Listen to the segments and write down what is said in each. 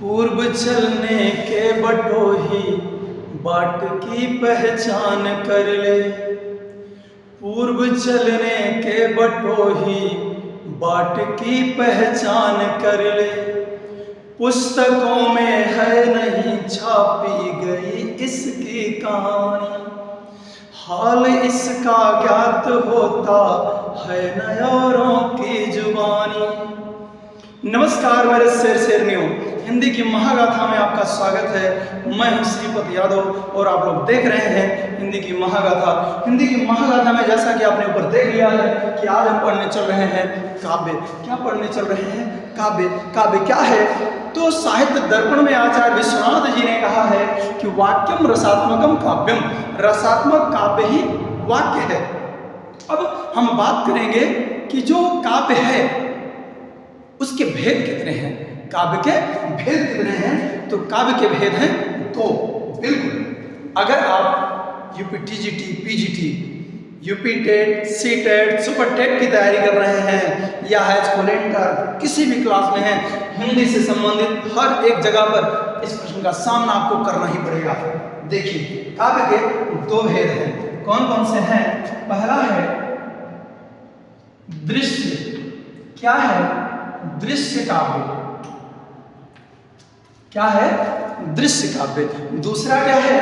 पूर्व चलने के बटोही बाट की पहचान कर ले। पूर्व चलने के बटोही बाट की पहचान कर ले। पुस्तकों में है नहीं छापी गई इसकी कहानी, हाल इसका ज्ञात होता है न औरों की जुबानी। नमस्कार मेरे शेरनियों, हिंदी की महागाथा में आपका स्वागत है। मैं हूं श्रीपत यादव और आप लोग देख रहे हैं हिंदी की महागाथा। हिंदी की महागाथा में जैसा कि आपने ऊपर देख लिया है कि आज हम पढ़ने चल रहे हैं काव्य। क्या पढ़ने चल रहे हैं? काव्य। काव्य क्या है? तो साहित्य दर्पण में आचार्य विश्वनाथ जी ने कहा है कि वाक्यम रसात्मकम काव्यम, रसात्मक काव्य ही वाक्य है। अब हम बात करेंगे कि जो काव्य है उसके भेद कितने हैं। काव्य के भेद कितने हैं? तो काव्य के भेद हैं दो। बिल्कुल, अगर आप UP TGT, PGT, UP TET, C TET, super TET की तैयारी कर रहे हैं या हाई स्कूल इंटर किसी भी क्लास में हैं, हिंदी से संबंधित हर एक जगह पर इस प्रश्न का सामना आपको करना ही पड़ेगा। देखिए, काव्य के दो भेद हैं। कौन कौन से हैं? पहला है दृश्य। क्या है? दृश्य काव्य। क्या है? दृश्य काव्य। दूसरा क्या है?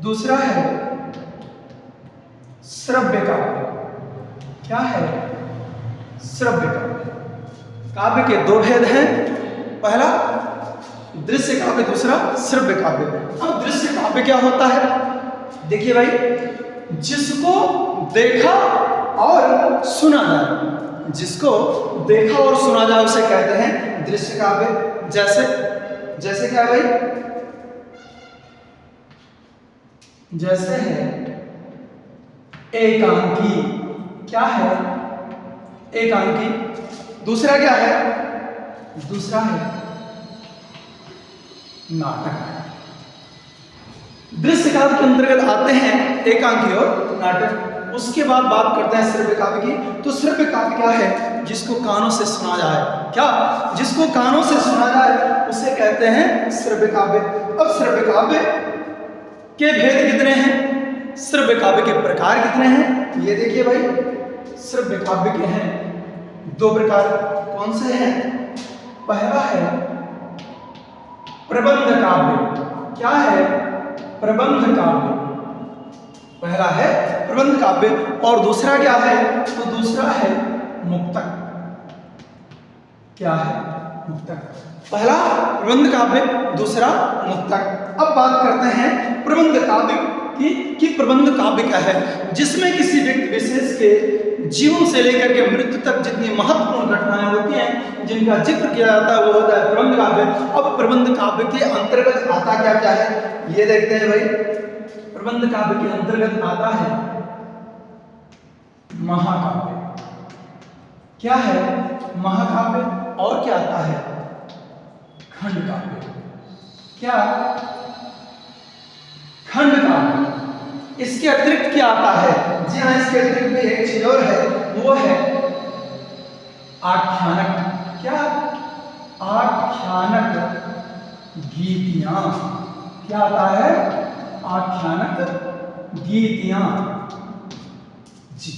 दूसरा है श्रव्य काव्य। क्या है? श्रव्य काव्य। काव्य के दो भेद हैं, पहला दृश्य काव्य, दूसरा श्रव्य काव्य। अब दृश्य काव्य क्या होता है? देखिए भाई, जिसको देखा और सुना जाए, जिसको देखा और सुना जाए उसे कहते हैं दृश्य काव्य। जैसे क्या भाई? जैसे है एकांकी। क्या है? एकांकी। दूसरा क्या है? दूसरा है नाटक। दृश्य काव्य के अंतर्गत आते हैं एकांकी और नाटक। उसके बाद बात करते हैं श्रव्य काव्य की। तो श्रव्य काव्य क्या है? जिसको कानों से सुना जाए। क्या? जिसको कानों से सुना जाए उसे कहते हैं श्रव्य काव्य। अब श्रव्य काव्य के भेद कितने हैं? श्रव्य काव्य के प्रकार कितने हैं? ये देखिए भाई, श्रव्य काव्य के हैं दो प्रकार। कौन से हैं? पहला है प्रबंध काव्य। क्या है? प्रबंध काव्य। पहला है प्रबंध काव्य और दूसरा क्या है? तो दूसरा है मुक्तक। क्या है? मुक्तक। पहला प्रबंध काव्य, दूसरा मुक्तक। अब बात करते हैं प्रबंध काव्य कि प्रबंध काव्य क्या है? जिसमें किसी व्यक्ति विशेष के जीवन से लेकर के मृत्यु तक जितनी महत्वपूर्ण घटनाएं होती हैं जिनका जिक्र किया जाता है वो होता है प्रबंध काव्य। अब प्रबंध काव्य के अंतर्गत आता क्या क्या है ये देखते हैं भाई। प्रबंध काव्य के अंतर्गत आता है महाकाव्य। क्या है? महाकाव्य। और क्या आता है? खंड काव्य। क्या? खंड काव्य। इसके अतिरिक्त क्या आता है? जी हाँ, इसके अतिरिक्त भी एक चीज और है, वो है आख्यानक। क्या? आख्यानक गीतियां। क्या आता है? आख्यानक गीतियां। जी,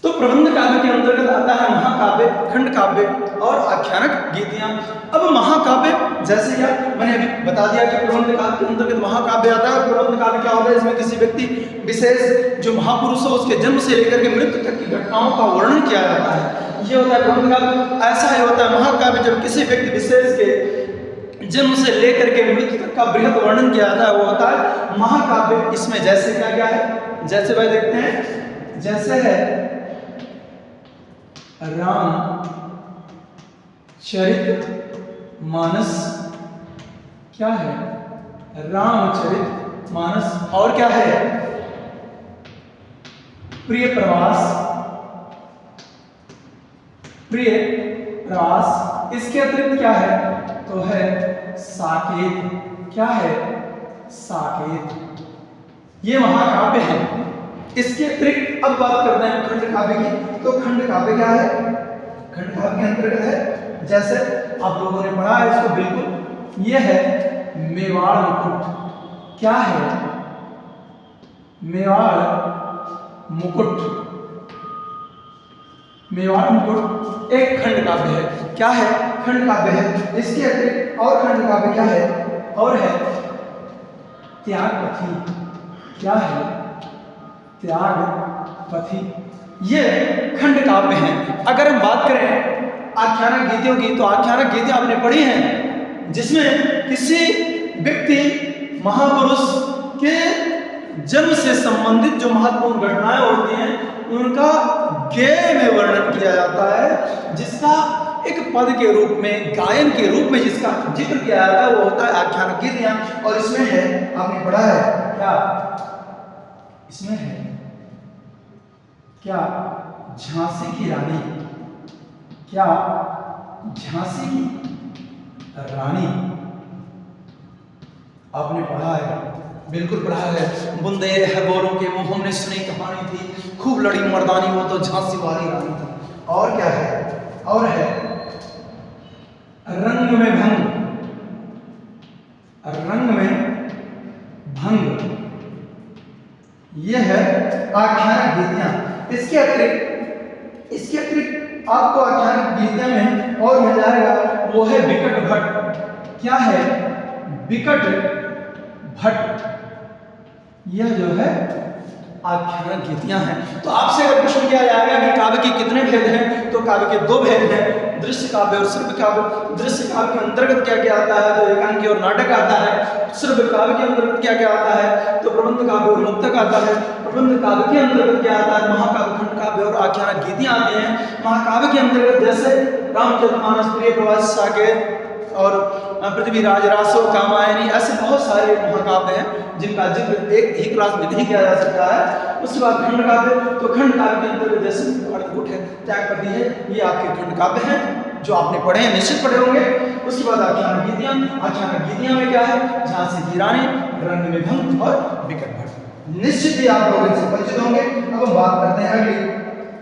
तो प्रबंध काव्य के अंतर्गत आता है महाकाव्य, खंड काव्य और आख्यानक गीतियां। अब महाकाव्य जैसे क्या मैंने अभी बता दिया कि प्रबंध काव्य के अंतर्गत महाकाव्य आता है। प्रबंध काव्य क्या होता है? इसमें किसी व्यक्ति विशेष जो महापुरुष हो उसके जन्म से लेकर के मृत्यु तक की घटनाओं का वर्णन किया जाता है। ये होता है प्रबंध काव्य। ऐसा ही होता है महाकाव्य, जब किसी व्यक्ति विशेष के जन्म से लेकर के मृत्यु तक का बृहद वर्णन किया जाता है, वो होता है महाकाव्य। इसमें जैसे क्या क्या है? जैसे भाई देखते हैं, जैसे है रामचरित मानस। क्या है? रामचरित मानस। और क्या है? प्रिय प्रवास। प्रिय प्रवास। इसके अतिरिक्त क्या है? तो है साकेत। क्या है? साकेत। ये महाकाव्य है। इसके अतिरिक्त अब बात करते हैं खंड काव्य की। तो खंड काव्य क्या है? खंड काव्य के अंतर्गत है जैसे आप लोगों ने पढ़ा है इसको बिल्कुल, ये है मेवाड़ मुकुट। क्या है? मेवाड़ मुकुट। मेवाड़ मुकुट एक खंड काव्य है। क्या है? खंड काव्य है। इसके अतिरिक्त और खंड काव्य क्या है? और है त्यागपथी। क्या है? त्यागपथी। ये खंड काव्य हैं। अगर हम बात करें आख्यानक गीतियों की, तो आख्यानक गीतियां आपने पढ़ी हैं जिसमें किसी व्यक्ति महापुरुष के जन्म से संबंधित जो महत्वपूर्ण घटनाएं होती हैं उनका गेय में वर्णन किया जाता है, जिसका एक पद के रूप में, गायन के रूप में जिसका जिक्र किया जाता है वो होता है आख्यानक गीतियां। और इसमें है, आपने पढ़ा है क्या? इसमें है क्या? झांसी की रानी। क्या? झांसी की रानी। आपने पढ़ा है, बिल्कुल पढ़ा है। बुंदे है गोरों के मुंह हमने सुनी कहानी थी, खूब लड़ी मर्दानी वो तो झांसी वाली रानी थी। और क्या है? और है रंग में भंग। रंग में भंग, यह है आख्यानक गीतियां। इसके अतिरिक्त आपको आख्यानक गीतियां में और मिल जाएगा, वो है बिकट भट्ट। क्या है? बिकट भट्ट। यह जो है आख्यानक गीतियां हैं। तो आपसे अगर प्रश्न किया जाएगा कि काव्य के कितने भेद हैं, तो काव्य के दो भेद हैं, दृश्य काव्य और श्रव्य काव्य। दृश्य काव्य के अंतर्गत क्या क्या आता है? तो एकांकी और नाटक आता है। श्रव्य काव्य के अंतर्गत क्या क्या आता है? तो प्रबंध काव्य और मुक्तक आता है। प्रबंध काव्य के अंतर्गत क्या आता है? महाकाव्य, खंड काव्य और आख्यानक गीतियां आती हैं। महाकाव्य के अंतर्गत जैसे रामचरितमानस, प्रिय प्रवास, साकेत और पृथ्वीराज, रासो, कामायनी, ऐसे बहुत सारे महाकाव्य हैं जिनका जिक्र एक ही क्लास में नहीं किया जा सकता है। उसके बाद खंड काव्य, तो खंड काव्य के अंतर्गत जैसे अर्धकुट है, त्यागपति है, ये आपके खंड काव्य हैं जो आपने पढ़े हैं, निश्चित पढ़े होंगे। उसके बाद आख्यानक गीतियां। आख्यानक गीतियां में क्या है? झांसी की रानी, रंग में भंग और बिकट भट्ट। निश्चित ही आप लोग इनसे परिचित होंगे। अब हम बात करते हैं अगली,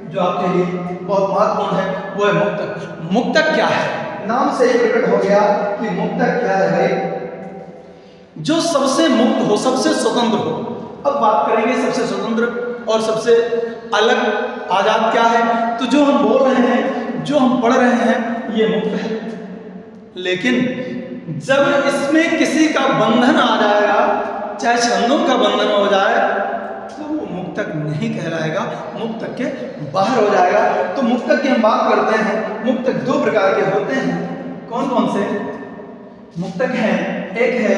जो आपके लिए बहुत महत्वपूर्ण है, वो है मुक्तक। मुक्तक क्या है? नाम से ही प्रकट हो गया कि मुक्तक क्या है भाई? जो सबसे मुक्त हो, सबसे स्वतंत्र हो। अब बात करेंगे सबसे स्वतंत्र और सबसे अलग आजाद क्या है। तो जो हम बोल रहे हैं, जो हम पढ़ रहे हैं, ये मुक्त है। लेकिन जब इसमें किसी का बंधन आ जाएगा, चाहे छंदों का बंधन हो जाए, तो वो मुक्तक नहीं कहलाएगा, मुक्तक के बाहर हो जाएगा। तो मुक्तक की हम बात करते हैं। मुक्तक दो प्रकार के होते हैं। कौन कौन से मुक्तक हैं? एक है,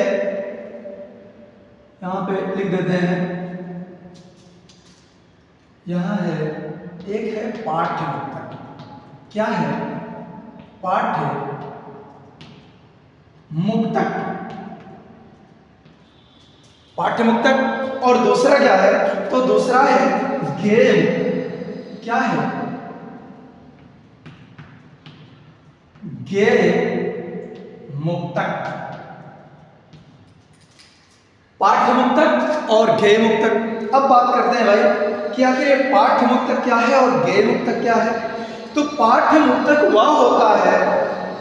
यहां पे लिख देते हैं, यहां है, एक है पाठ्य मुक्तक। क्या है? पाठ्य मुक्तक, पाठ्य मुक्तक। और दूसरा क्या है? तो दूसरा है गेय। क्या है? गेय मुक्तक। पाठ्य मुक्तक और गेय मुक्तक। अब बात करते हैं भाई कि आखिर ये पाठ्य मुक्तक क्या है और गेय मुक्तक क्या है। तो पाठ्य मुक्तक वह होता है,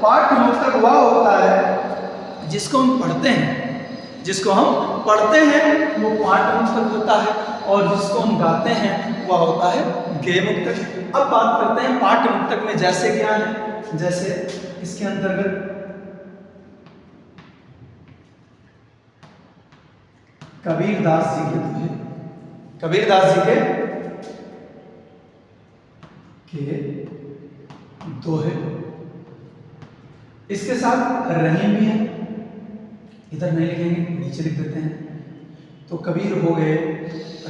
पाठ्य मुक्तक वह होता है जिसको हम पढ़ते हैं, जिसको हम पढ़ते हैं वो पाठ्य मुक्तक होता है, और जिसको हम गाते हैं वह होता है गेय मुक्तक। अब बात करते हैं पाठ्य मुक्तक में जैसे क्या है। जैसे इसके अंतर्गत कबीरदास जी के दोहे, कबीरदास जी के दोहे। इसके साथ रहीम भी है, इधर नहीं लिखेंगे, नीचे लिख देते हैं। तो कबीर हो गए,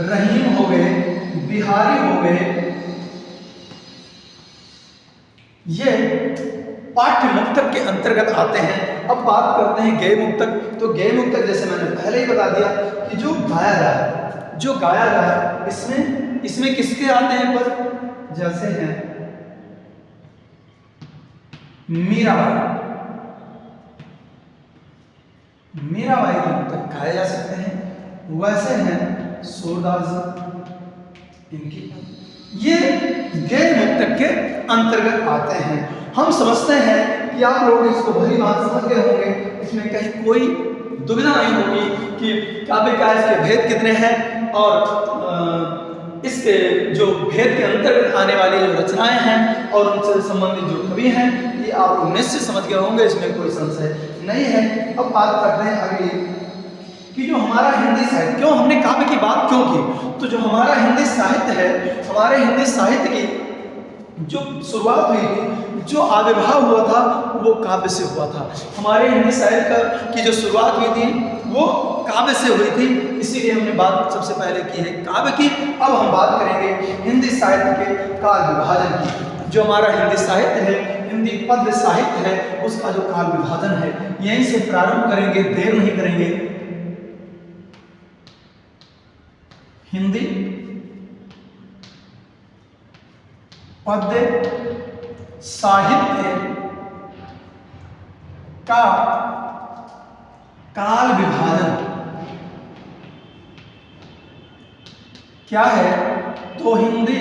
रहीम हो गए, बिहारी हो गए, ये पाठ्य मुक्तक के अंतर्गत आते हैं। अब बात करते हैं गेय मुक्तक। तो गेय मुक्तक जैसे मैंने पहले ही बता दिया कि जो गाया जाए, जो गाया जाए, इसमें किसके आते हैं पर? जैसे हैं मीराबाई, मीराबाई के मुक्तक गाए जा सकते हैं। वैसे हैं सूरदास इनकी, ये गेय मुक्तक के अंतर्गत आते हैं। हम समझते हैं कि आप लोग इसको भली बात समझ गए होंगे, इसमें कहीं कोई दुविधा नहीं होगी कि काव्य का इसके भेद कितने हैं और इसके जो भेद के अंतर्गत आने वाली जो रचनाएं हैं और उनसे संबंधित जो कवि हैं, ये आप लोग निश्चित समझ गए होंगे, इसमें कोई संशय नहीं है। अब बात करते हैं अगली कि जो हमारा हिंदी साहित्य, क्यों हमने काव्य की बात क्यों की, तो जो हमारा हिंदी साहित्य है, हमारे हिंदी साहित्य की जो शुरुआत हुई थी, जो आविर्भाव हुआ था, वो काव्य से हुआ था। हमारे हिंदी साहित्य की जो शुरुआत हुई थी वो काव्य से हुई थी, इसीलिए हमने बात सबसे पहले की है काव्य की। अब हम बात करेंगे हिंदी साहित्य के काल विभाजन की। जो हमारा हिंदी साहित्य है, हिंदी पद्य साहित्य है, उसका जो काल विभाजन है, यहीं से प्रारंभ करेंगे, देर नहीं करेंगे। हिंदी पद्य साहित्य का काल विभाजन क्या है, तो हिंदी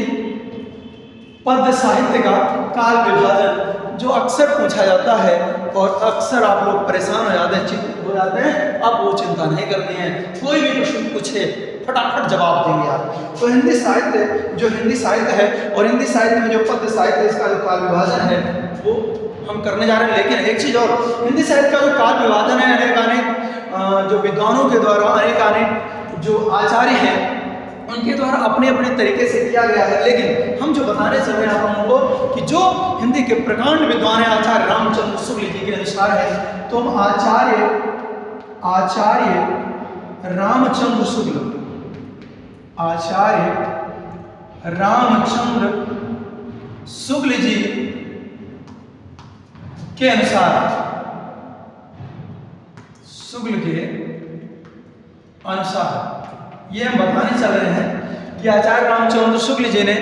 पद्य साहित्य का काल विभाजन जो अक्सर पूछा जाता है और अक्सर आप लोग परेशान हो जाते हैं, चिंतित हो जाते हैं, अब वो चिंता नहीं करनी है, कोई भी प्रश्न पूछे फटाफट जवाब देंगे आप। तो हिंदी साहित्य, जो हिंदी साहित्य है और हिंदी साहित्य में जो पद्य साहित्य है, इसका जो काल विभाजन है वो हम करने जा रहे हैं। लेकिन एक चीज और, हिंदी साहित्य का जो काल विभाजन है, अनेक जो विद्वानों के द्वारा, अनेक जो आचार्य हैं उनके द्वारा अपने अपने तरीके से किया गया है। लेकिन हम जो बताने चल रहे हैं आप लोगों को कि जो हिंदी के प्रकांड विद्वान है आचार्य रामचंद्र शुक्ल जी के अनुसार है, तो हम आचार्य रामचंद्र शुक्ल, आचार्य रामचंद्र शुक्ल जी के अनुसार, शुक्ल के अनुसार ये हम बताने चल रहे हैं कि आचार्य रामचंद्र शुक्ल जी ने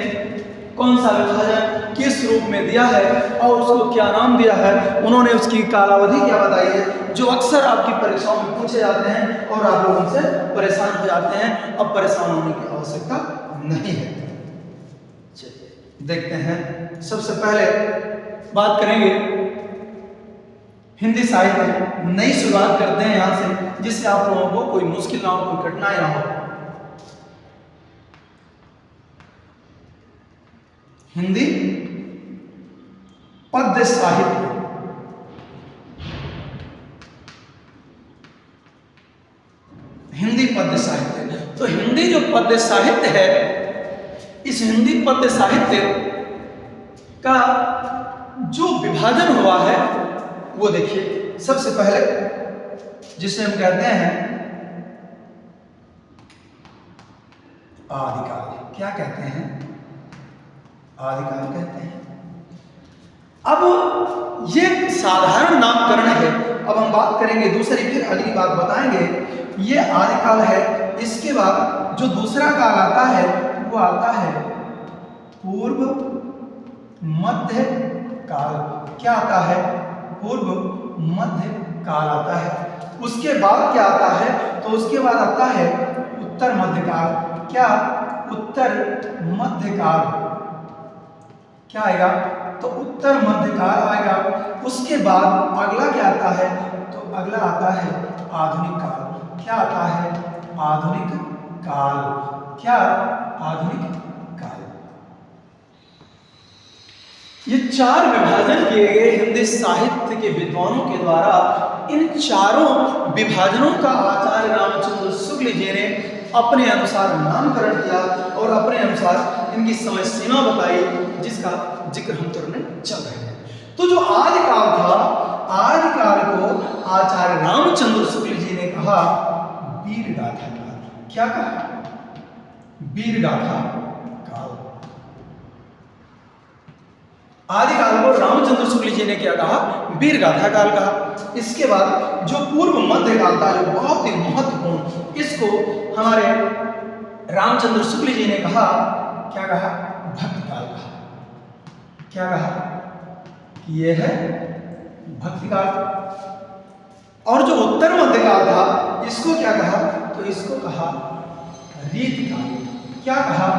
कौन सा विभाजन किस रूप में दिया है और उसको क्या नाम दिया है, उन्होंने उसकी कालावधि क्या बताई है, जो अक्सर आपकी परीक्षाओं में पूछे जाते हैं और आप लोग उनसे परेशान हो जाते हैं। अब परेशान होने की आवश्यकता नहीं है। चलिए देखते हैं। सबसे पहले बात करेंगे हिंदी साहित्य, नई शुरुआत करते हैं यहां से, जिससे आप लोगों को कोई मुश्किल ना हो, कोई कठिनाई ना हो। हिंदी पद्य साहित्य, हिंदी पद्य साहित्य। तो हिंदी जो पद्य साहित्य है, इस हिंदी पद्य साहित्य का जो विभाजन हुआ है वो देखिए। सबसे पहले जिसे हम कहते हैं आदिकाल, क्या कहते हैं, आदिकाल कहते हैं। अब ये साधारण नामकरण है। अब हम बात करेंगे दूसरी, फिर अगली बात बताएंगे। ये आदिकाल है, इसके बाद जो दूसरा काल आता है वो आता है पूर्व मध्य काल। क्या आता है, पूर्व मध्य काल आता है। उसके बाद क्या आता है, तो उसके बाद आता है उत्तर मध्य काल। क्या, उत्तर मध्य काल। क्या आएगा, तो उत्तर मध्य काल आएगा। उसके बाद अगला क्या आता है, तो अगला आता है आधुनिक काल। क्या आता है, आधुनिक काल। क्या, आधुनिक काल। ये चार विभाजन किए गए हिंदी साहित्य के विद्वानों के द्वारा। इन चारों विभाजनों का आचार्य रामचंद्र शुक्ल जी ने अपने अनुसार नामकरण किया और अपने अनुसार इनकी समय सीमा बताई, जिसका जिक्र हम करने चल रहे हैं। तो जो आदिकाल था, आदिकाल को आचार्य रामचंद्र शुक्ल जी ने कहा वीर गाथा काल। क्या कहा, वीर गाथा काल। आदिकाल को रामचंद्र शुक्ल जी ने क्या कहा, वीर गाथा काल कहा। इसके बाद जो पूर्व मध्य काल था, जो बहुत ही महत्वपूर्ण, इसको हमारे रामचंद्र शुक्ल जी ने कहा, क्या कहा, भक्ति काल कहा। क्या कहा कि यह है भक्ति काल। और जो उत्तर मध्य काल था, इसको क्या कहा, तो इसको कहा रीति काल। क्या कहा,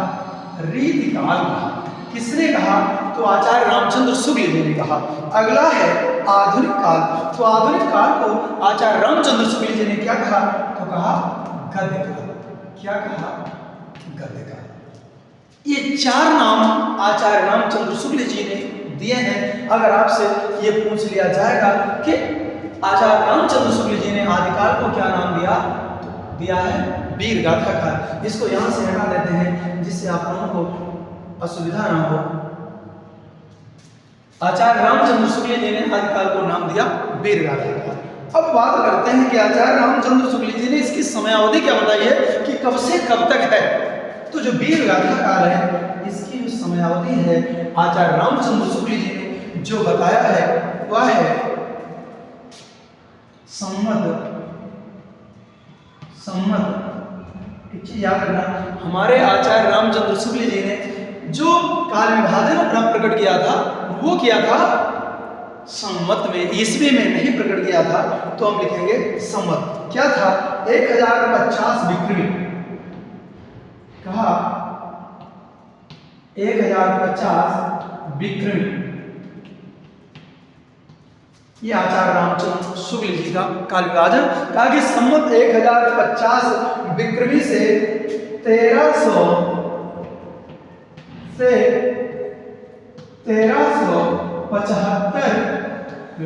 रीति काल कहा। किसने कहा, तो आचार्य रामचंद्र शुक्ल जी ने कहा। अगला है आधुनिक काल। तो आधुनिक काल को आचार्य रामचंद्र शुक्ल जी ने क्या कहा? तो कहा गद्य काल। क्या कहा? गद्य काल। ये 4 नाम आचार्य रामचंद्र शुक्ल जी ने दिए हैं। अगर आपसे ये पूछ लिया जाएगा कि आचार्य रामचंद्र शुक्ल जी ने आदिकाल को क्या नाम दिया, तो दिया है वीर गाथा काल। इसको यहाँ से हटा देते हैं जिससे आप लोगों को असुविधा ना हो। आचार्य रामचंद्र शुक्ल जी ने आदिकाल को नाम दिया वीर गाथा काल। अब बात करते हैं कि आचार्य रामचंद्र शुक्ल जी ने इसकी समयावधि क्या बताई है कि कब से कब तक है। तो जो वीर गाथा काल है इसकी जो समयावधि है आचार्य रामचंद्र शुक्ल जी ने जो बताया है वह है संवत। एक चीज याद रखना, हमारे आचार्य रामचंद्र शुक्ल जी ने जो काल विभाजन अपना प्रकट किया था वो किया था संवत में, ईस्वी में नहीं प्रकट किया था। तो हम लिखेंगे संवत। क्या था? 1050 विक्रमी। कहा 1050 विक्रमी। ये आचार्य रामचंद्र शुक्ल जी का काल विभाजन। कहा कि संवत 1050 विक्रमी से 1300 से 1375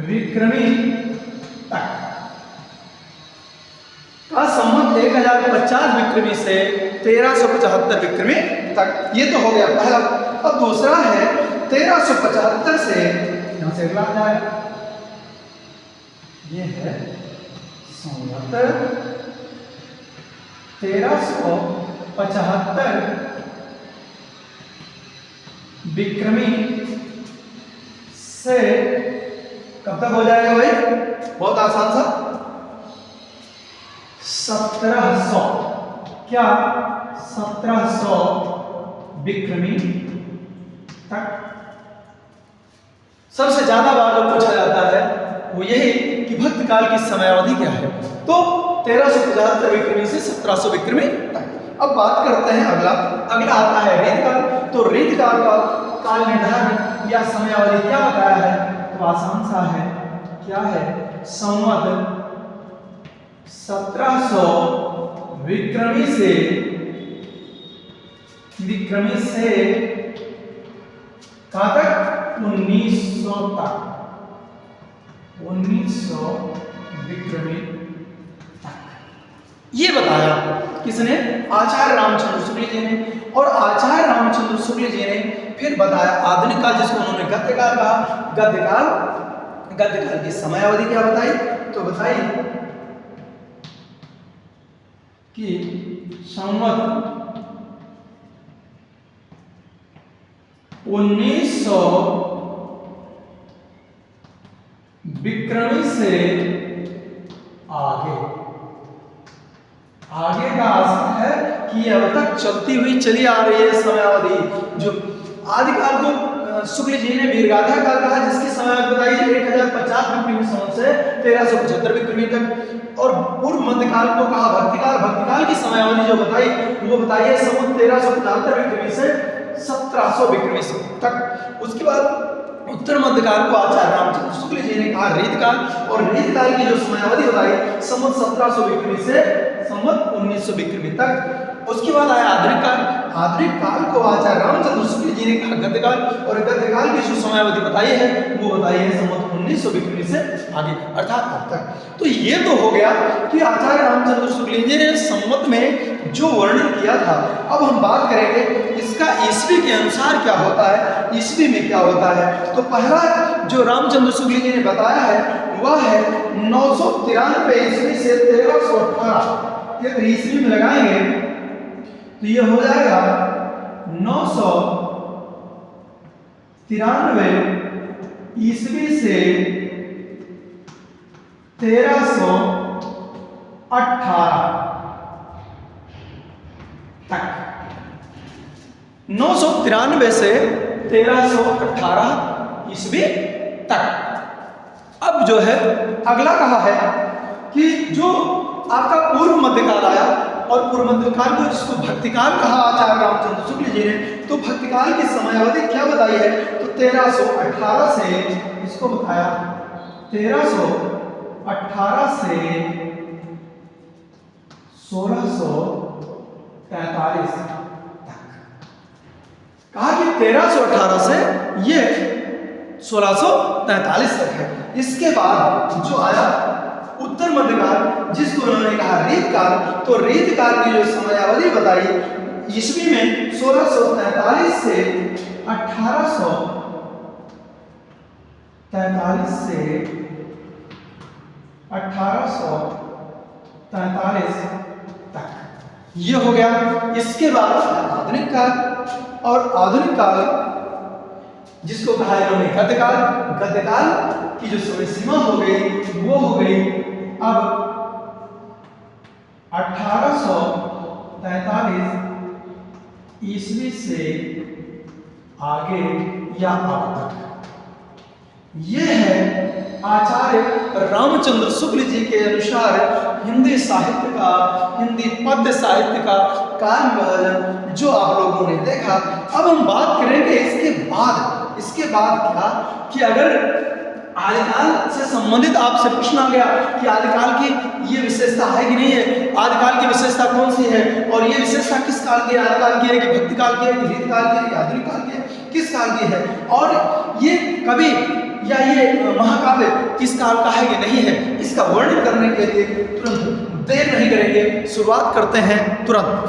विक्रमी तक का संवत 1050 विक्रमी से 1375 विक्रमी तक। ये तो हो गया पहला। अब दूसरा है 1375 से, यहां से अगला जाएगा, ये है संवत 1375 विक्रमी से कब तक हो जाएगा भाई? बहुत आसान सा, 1700। क्या? 1700 विक्रमी तक। सबसे ज्यादा बार जो पूछा जाता है वो यही कि भक्त काल की समयावधि क्या है। तो 1375 विक्रमी से 1700 विक्रमी तक। अब बात करते हैं अगला आता है रीतकाल। तो रीतकाल का काल निर्धारण या समयावधि क्या बताया है? तो आसान सा है। क्या है? संवत 1700 विक्रमी से कहां तक? 1900 तक। 1900 विक्रमी तक ये बताया किसने? आचार्य रामचंद्र शुक्ल जी ने। और आचार्य रामचंद्र शुक्ल जी ने फिर बताया आधुनिक काल, जिसको उन्होंने गद्य काल कहा। गद्य काल की समयावधि क्या बताई? तो बताई कि संवत 1900 विक्रमी से आगे का आशा है कि अब तक चलती हुई चली आ रही है समयावधि। जो आदिकाल को शुक्ल जी ने वीरगाथा काल कहा, जिसकी समयावधि बताई 1050 विक्रमी से 1375 विक्रमी तक। और पूर्व मध्यकाल को कहा भक्तिकाल की समयावधि जो बताई वो बताई है संवत 1375 विक्रमी से 1700 विक्रमी तक। उसके बाद उत्तर मध्यकाल को आचार्य रामचंद्र शुक्ल जी ने कहा रीतकाल। और रीतकाल की जो समयावधि बताई संवत 1700 विक्रमी से संवत 1900 विक्रमी तक। उसके बाद आया आधुनिक काल को आचार्य रामचंद्र शुक्ल जी ने कहा गद्यकाल। और गद्यकाल की जो समयावधि बताई है वो बताई है संवत 1900 विक्रमी से आगे, अर्थात अब तक। तो ये तो हो गया कि आचार्य रामचंद्र शुक्ल जी ने संवत में जो वर्णन किया था। अब हम बात करेंगे इसका ईस्वी के अनुसार क्या होता है, ईस्वी में क्या होता है। तो पहला जो रामचंद्र शुक्ल जी ने बताया है वह है 993 ईस्वी से 1318। ये ईस्वी में लगाएंगे तो ये हो जाएगा 993 ईस्वी से 1318 तक। 993 से 1318 ईस्वी तक। अब जो है अगला कहा है कि जो आपका पूर्व मध्यकाल आया और पूर्व मध्यकाल को जिसको भक्तिकाल कहा आचार्य रामचंद्र शुक्ल जी ने, तो भक्तिकाल की समयावधि क्या बताई है, तो 1318 से, इसको बताया 1318 से 1643 तक। कहा कि 1318 से ये 1643 तक है। इसके बाद जो आया उत्तर मध्यकाल, जिसको उन्होंने कहा रीतकाल, तो रीतकाल की जो समयावधि बताई ईस्वी में 1643 से 1843 से 1843 तक, ये हो गया। इसके बाद आधुनिक काल, और आधुनिक काल जिसको कहा इन्होंने गद्यकाल। गद्यकाल की जो समय सीमा हो गई वो हो गई अब 1843 ईस्वी से आगे या अब तक। ये है आचार्य रामचंद्र शुक्ल जी के अनुसार हिंदी साहित्य का, हिंदी पद्य साहित्य का काल विभाजन जो आप लोगों ने देखा। अब हम बात करेंगे इसके बाद क्या, कि अगर आदिकाल से संबंधित आपसे पूछना गया कि आदिकाल की ये विशेषता है कि नहीं है, आदिकाल की विशेषता कौन सी है, और ये विशेषता किस काल की, आदिकाल की है कि भक्तिकाल की है कि रीतकाल की है कि आधुनिक काल की है, किस काल की है, और ये कवि या ये महाकाव्य किस काल का है कि नहीं है, इसका वर्णन करने के लिए तुरंत देर नहीं करेंगे, शुरुआत करते हैं तुरंत।